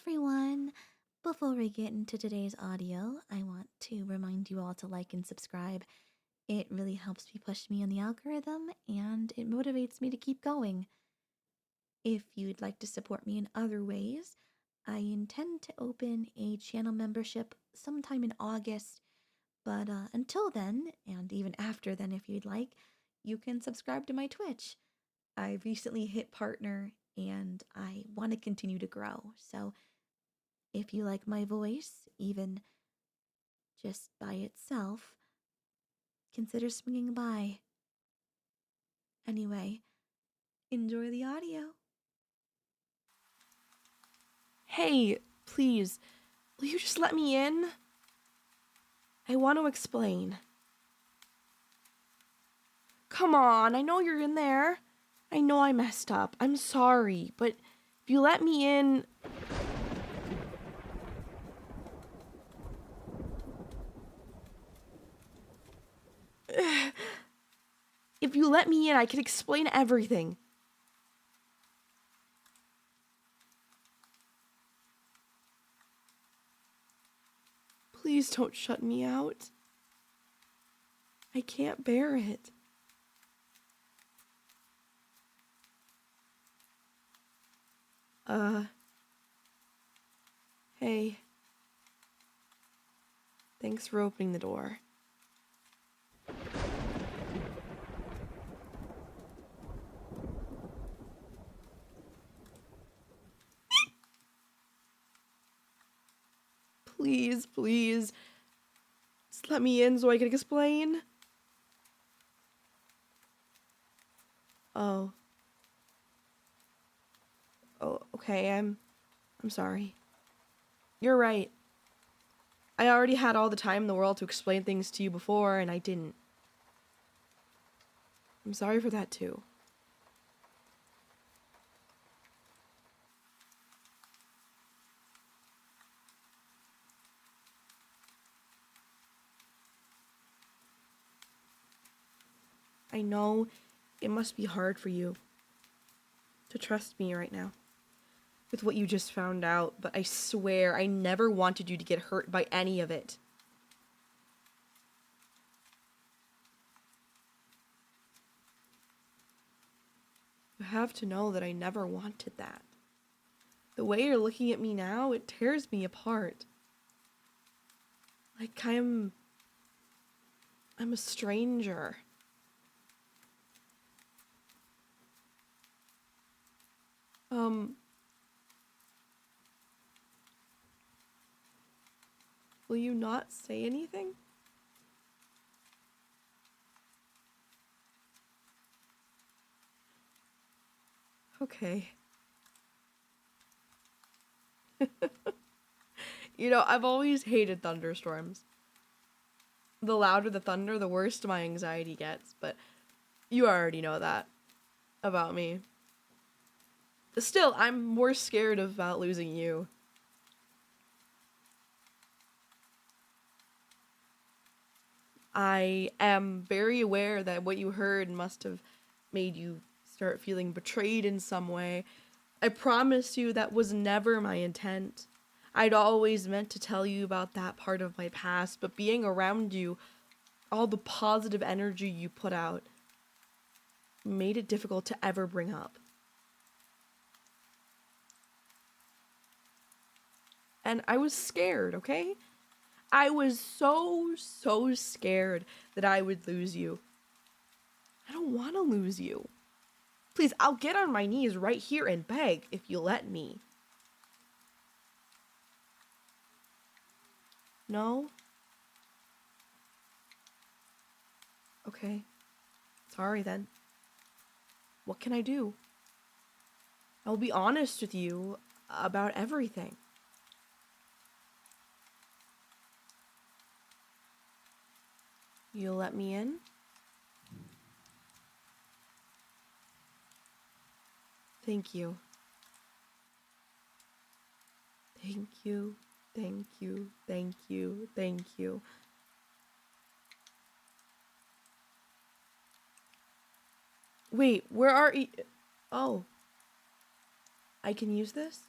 everyone! Before we get into today's audio, I want to remind you all to like and subscribe. It really helps me push me on the algorithm and it motivates me to keep going. If you'd like to support me in other ways, I intend to open a channel membership sometime in August, but until then, and even after then if you'd like, you can subscribe to my Twitch. I recently hit partner and I want to continue to grow, so if you like my voice, even just by itself, consider swinging by. Anyway, enjoy the audio. Hey, please, will you just let me in? I want to explain. Come on, I know you're in there. I know I messed up. I'm sorry, but if you let me in... If you let me in, I can explain everything. Please don't shut me out. I can't bear it. Hey. Thanks for opening the door. Please. Just let me in so I can explain. Oh, okay, I'm sorry. You're right. I already had all the time in the world to explain things to you before, and I didn't. I'm sorry for that, too. I know it must be hard for you to trust me right now with what you just found out, but I swear I never wanted you to get hurt by any of it. You have to know that I never wanted that. The way you're looking at me now, it tears me apart. Like I'm a stranger. Will you not say anything? Okay. You know, I've always hated thunderstorms. The louder the thunder, the worse my anxiety gets, but you already know that about me. Still, I'm more scared about losing you. I am very aware that what you heard must have made you start feeling betrayed in some way. I promise you that was never my intent. I'd always meant to tell you about that part of my past, but being around you, all the positive energy you put out, made it difficult to ever bring up. And I was scared, okay? I was so scared that I would lose you. I don't want to lose you. Please, I'll get on my knees right here and beg if you let me. No? Okay. Sorry then. What can I do? I'll be honest with you about everything. You'll let me in? Thank you. Thank you. Thank you. Thank you. Thank you. Wait, where are you? Oh. I can use this?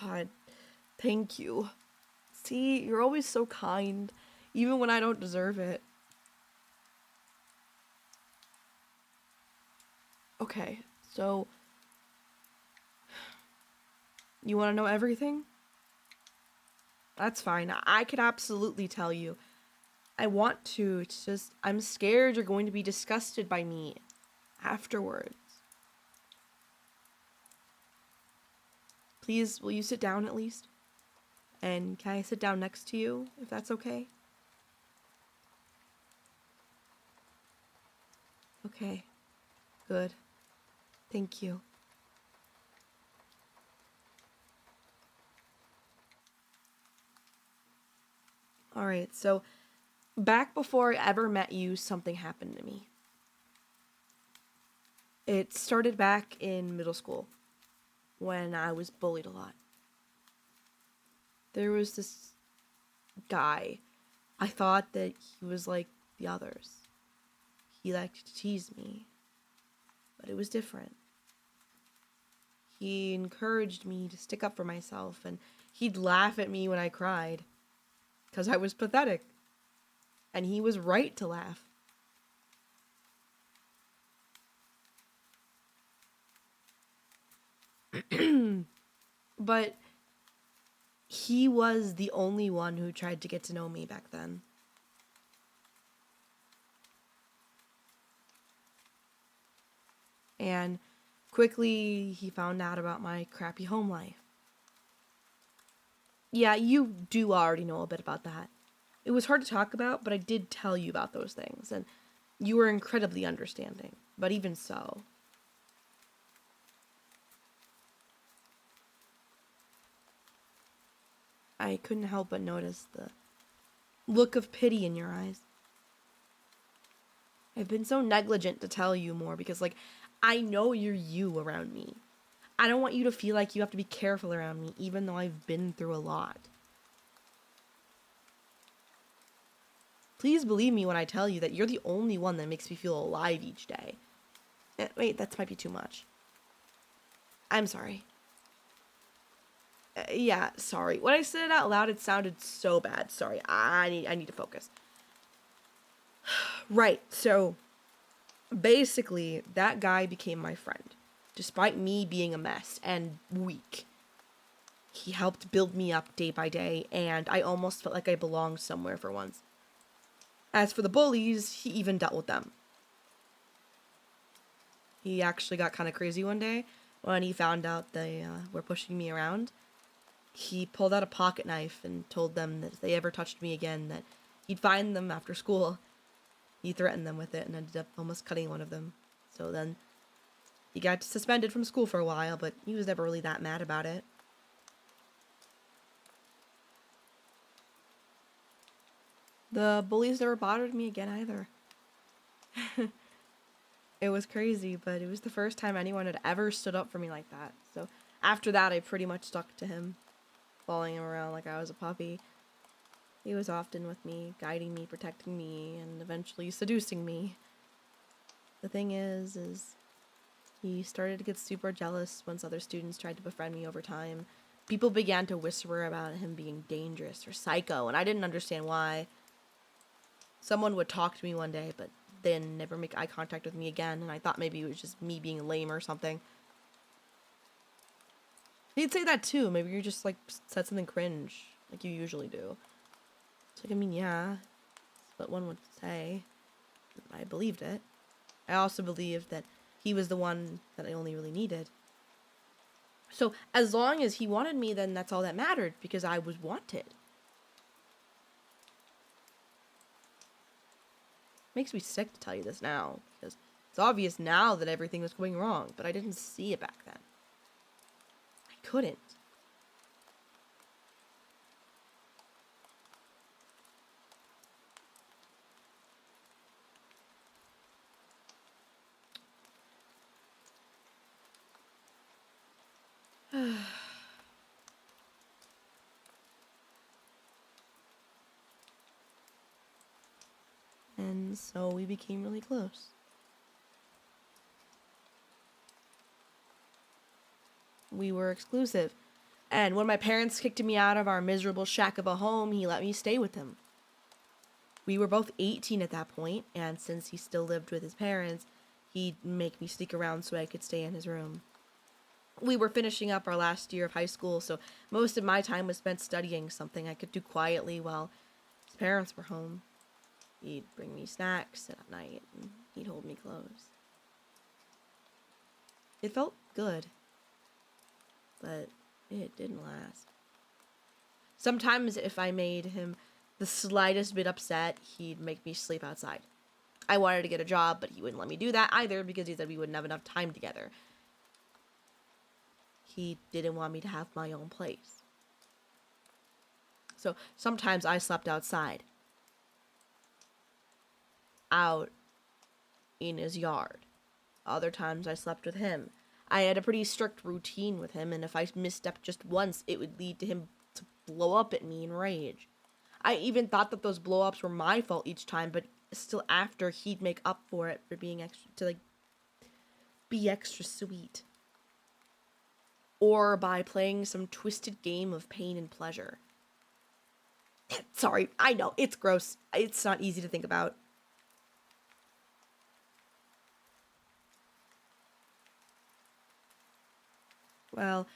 God, thank you. See, you're always so kind, even when I don't deserve it. Okay, so you want to know everything? That's fine. I could absolutely tell you. I want to. It's just, I'm scared you're going to be disgusted by me afterwards. Please, will you sit down at least? And can I sit down next to you, if that's okay? Okay. Good. Thank you. Alright, so back before I ever met you, something happened to me. It started back in middle school, when I was bullied a lot. There was this guy. I thought that he was like the others. He liked to tease me, but it was different. He encouraged me to stick up for myself, and he'd laugh at me when I cried, because I was pathetic. And he was right to laugh. But he was the only one who tried to get to know me back then. And quickly, he found out about my crappy home life. Yeah, you do already know a bit about that. It was hard to talk about, but I did tell you about those things, and you were incredibly understanding. But even so, I couldn't help but notice the look of pity in your eyes. I've been so negligent to tell you more because, like, I know you're you around me. I don't want you to feel like you have to be careful around me, even though I've been through a lot. Please believe me when I tell you that you're the only one that makes me feel alive each day. Wait, that might be too much. I'm sorry. Yeah, sorry. When I said it out loud, it sounded so bad. Sorry. I need to focus. Right. So basically, that guy became my friend, despite me being a mess and weak. He helped build me up day by day, and I almost felt like I belonged somewhere for once. As for the bullies, he even dealt with them. He actually got kind of crazy one day when he found out they were pushing me around. He pulled out a pocket knife and told them that if they ever touched me again, that he'd find them after school. He threatened them with it and ended up almost cutting one of them. So then he got suspended from school for a while, but he was never really that mad about it. The bullies never bothered me again either. It was crazy, but it was the first time anyone had ever stood up for me like that. So after that, I pretty much stuck to him, following him around like I was a puppy. He was often with me, guiding me, protecting me, and eventually seducing me. The thing is he started to get super jealous once other students tried to befriend me over time. People began to whisper about him being dangerous or psycho, and I didn't understand why. Someone would talk to me one day, but then never make eye contact with me again, and I thought maybe it was just me being lame or something. He'd say that too. Maybe you just, like, said something cringe, like you usually do. It's like, I mean, yeah, that's what one would say. I believed it. I also believed that he was the one that I only really needed. So as long as he wanted me, then that's all that mattered, because I was wanted. Makes me sick to tell you this now, because it's obvious now that everything was going wrong, but I didn't see it back then. I couldn't. And so we became really close. We were exclusive. And when my parents kicked me out of our miserable shack of a home, he let me stay with him. We were both 18 at that point, and since he still lived with his parents, he'd make me sneak around so I could stay in his room. We were finishing up our last year of high school, so most of my time was spent studying, something I could do quietly while his parents were home. He'd bring me snacks at night, and he'd hold me close. It felt good, but it didn't last. Sometimes if I made him the slightest bit upset, he'd make me sleep outside. I wanted to get a job, but he wouldn't let me do that either because he said we wouldn't have enough time together. He didn't want me to have my own place. So sometimes I slept outside. Out in his yard. Other times I slept with him. I had a pretty strict routine with him, and if I misstepped just once, it would lead to him to blow up at me in rage. I even thought that those blow-ups were my fault each time, but still after, he'd make up for it for being extra, to like, be extra sweet. Or by playing some twisted game of pain and pleasure. Sorry, I know, it's gross. It's not easy to think about. Well,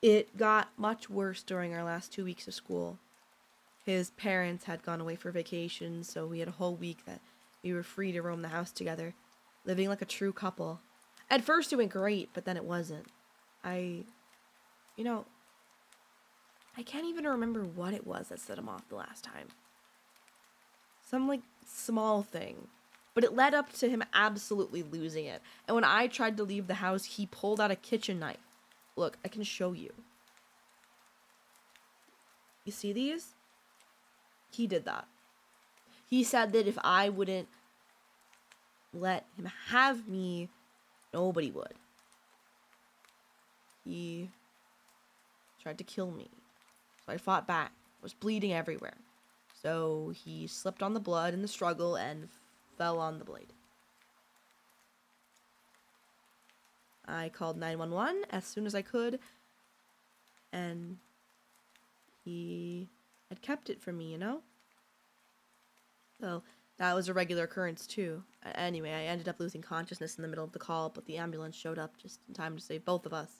it got much worse during our last 2 weeks of school. His parents had gone away for vacation, so we had a whole week that we were free to roam the house together, living like a true couple. At first it went great, but then it wasn't. I can't even remember what it was that set him off the last time. Some, like, small thing. But it led up to him absolutely losing it. And when I tried to leave the house, he pulled out a kitchen knife. Look, I can show you. You see these? He did that. He said that if I wouldn't let him have me, nobody would. He tried to kill me. So I fought back. I was bleeding everywhere. So he slipped on the blood in the struggle and fell on the blade. I called 911 as soon as I could, and he had kept it from me, you know? So that was a regular occurrence too. Anyway, I ended up losing consciousness in the middle of the call, but the ambulance showed up just in time to save both of us.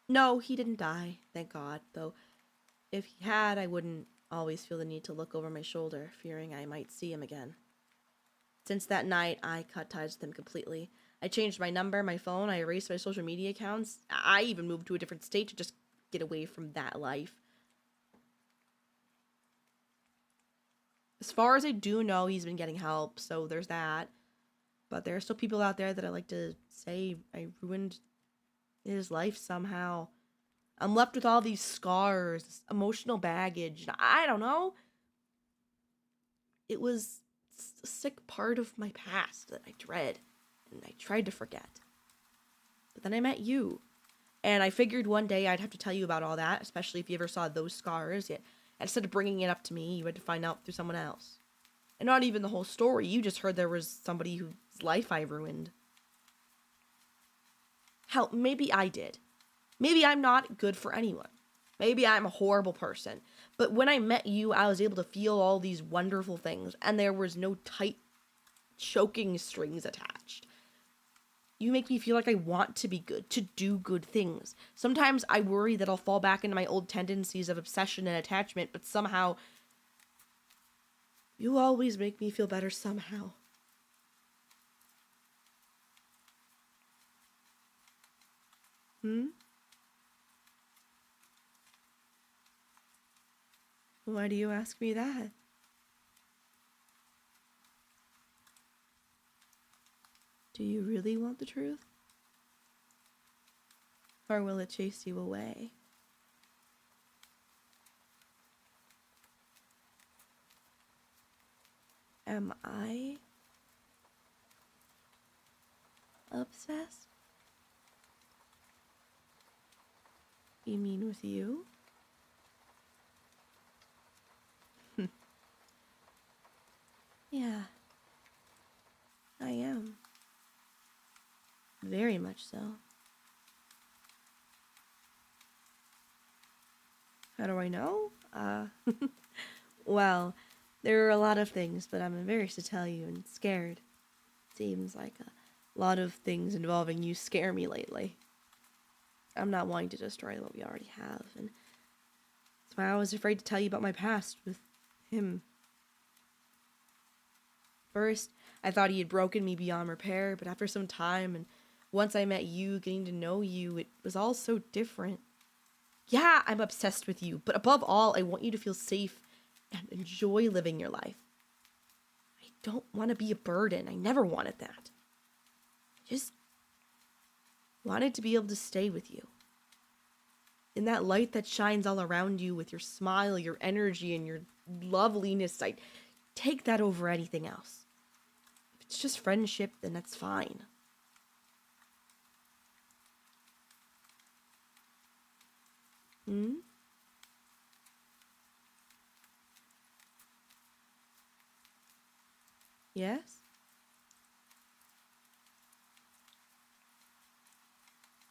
No, he didn't die, thank God, though if he had, I wouldn't always feel the need to look over my shoulder, fearing I might see him again. Since that night, I cut ties with him completely. I changed my number, my phone, I erased my social media accounts. I even moved to a different state to just get away from that life. As far as I do know, he's been getting help, so there's that. But there are still people out there that I like to say I ruined his life somehow. I'm left with all these scars, this emotional baggage. I don't know. It was a sick part of my past that I dread, and I tried to forget. But then I met you, and I figured one day I'd have to tell you about all that, especially if you ever saw those scars. Yet instead of bringing it up to me, you had to find out through someone else. And not even the whole story, you just heard there was somebody whose life I ruined. Hell, maybe I did. Maybe I'm not good for anyone. Maybe I'm a horrible person. But when I met you, I was able to feel all these wonderful things, and there was no tight, choking strings attached. You make me feel like I want to be good, to do good things. Sometimes I worry that I'll fall back into my old tendencies of obsession and attachment, but somehow, you always make me feel better somehow. Why do you ask me that? Do you really want the truth? Or will it chase you away? Am I obsessed? You mean with you? Yeah, I am. Very much so. How do I know? Well, there are a lot of things, but I'm embarrassed to tell you and scared. Seems like a lot of things involving you scare me lately. I'm not wanting to destroy what we already have, and that's why I was afraid to tell you about my past with him. First, I thought he had broken me beyond repair, but after some time, and once I met you, getting to know you, it was all so different. Yeah, I'm obsessed with you, but above all, I want you to feel safe and enjoy living your life. I don't want to be a burden. I never wanted that. I just wanted to be able to stay with you. In that light that shines all around you with your smile, your energy, and your loveliness, I take that over anything else. If it's just friendship, then that's fine. Hmm? Yes?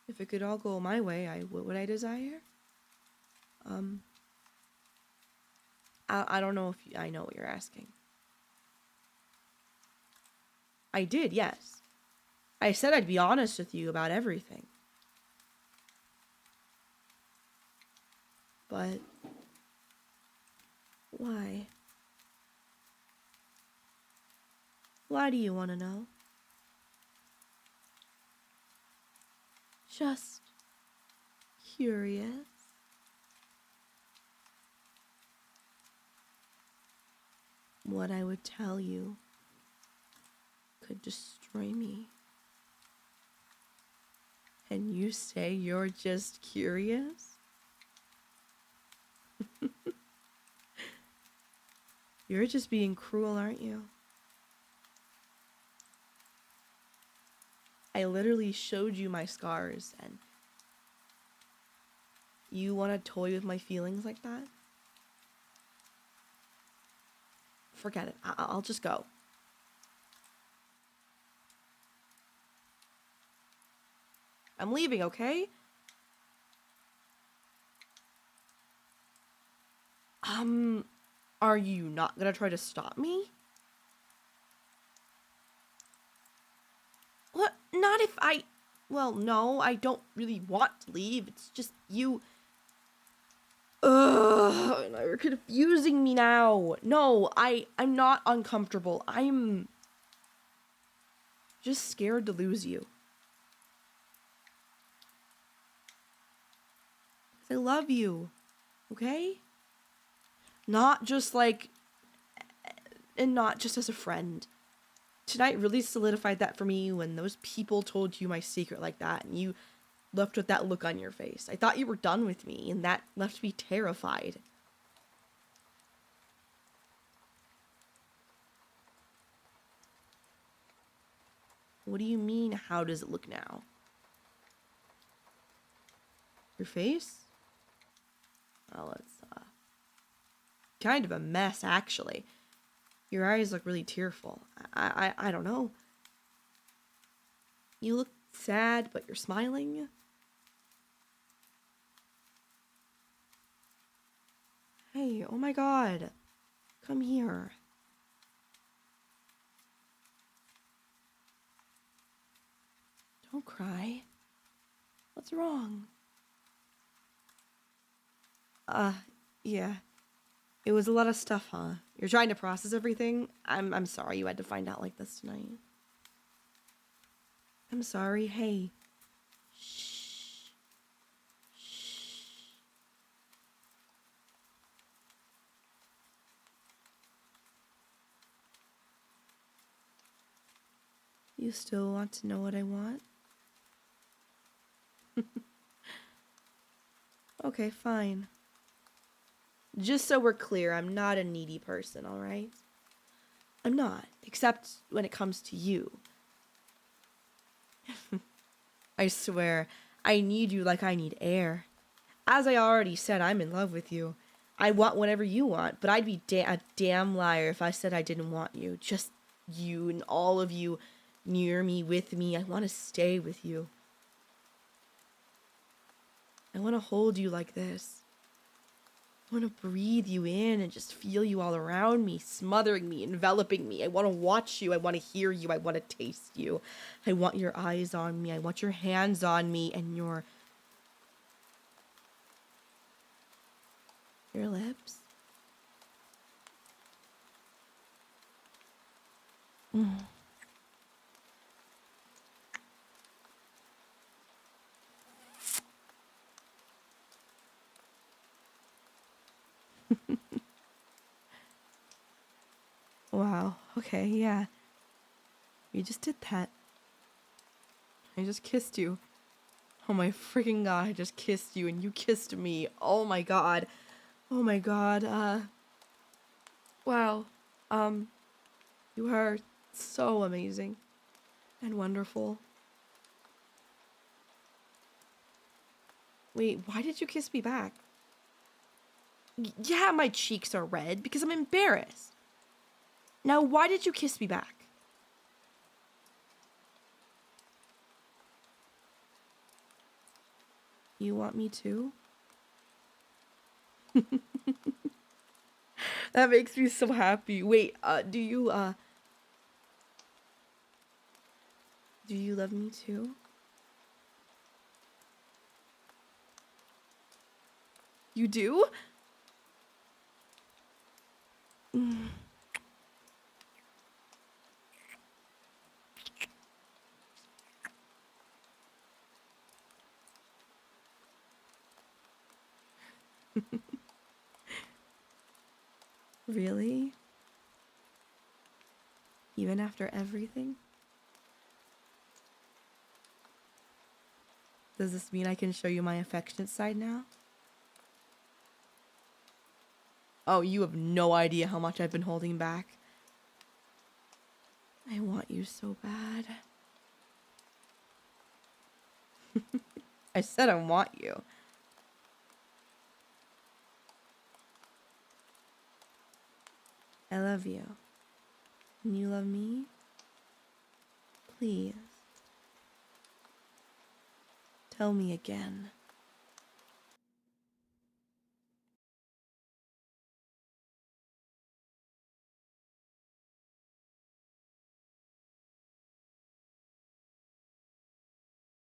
If it could all go my way, what would I desire? Um, I don't know if I know what you're asking. I did, yes. I said I'd be honest with you about everything. But why? Why do you want to know? Just curious. What I would tell you could destroy me. And you say you're just curious? You're just being cruel, aren't you? I literally showed you my scars, and you want to toy with my feelings like that? Forget it. I'll just go. I'm leaving, okay? Are you not gonna try to stop me? What? Not if I... Well, no, I don't really want to leave. It's just you... Ugh, you're confusing me now. No, I'm not uncomfortable. I'm just scared to lose you. I love you, okay? Not just like... And not just as a friend. Tonight really solidified that for me when those people told you my secret like that, and you left with that look on your face. I thought you were done with me, and that left me terrified. What do you mean, how does it look now? Your face? Oh, it's, kind of a mess, actually. Your eyes look really tearful. I don't know. You look sad, but you're smiling. Hey, oh my god. Come here. Don't cry. What's wrong? Yeah. It was a lot of stuff, huh? You're trying to process everything? I'm sorry you had to find out like this tonight. I'm sorry. Hey. Shh. Shh. You still want to know what I want? Okay, fine. Just so we're clear, I'm not a needy person, alright? I'm not, except when it comes to you. I swear, I need you like I need air. As I already said, I'm in love with you. I want whatever you want, but I'd be a damn liar if I said I didn't want you. Just you and all of you near me, with me. I want to stay with you. I want to hold you like this. I want to breathe you in and just feel you all around me, smothering me, enveloping me. I want to watch you. I want to hear you. I want to taste you. I want your eyes on me. I want your hands on me and your lips. Wow. Okay, yeah. You just did that. I just kissed you. Oh my freaking god, I just kissed you and you kissed me. Oh my god. Oh my god. Wow. You are so amazing and wonderful. Wait, why did you kiss me back? Yeah, my cheeks are red because I'm embarrassed. Now, why did you kiss me back? You want me to? That makes me so happy. Wait, do you love me too? You do? Really? Even after everything? Does this mean I can show you my affectionate side now? Oh, you have no idea how much I've been holding back. I want you so bad. I said I want you. I love you. And you love me? Please. Tell me again.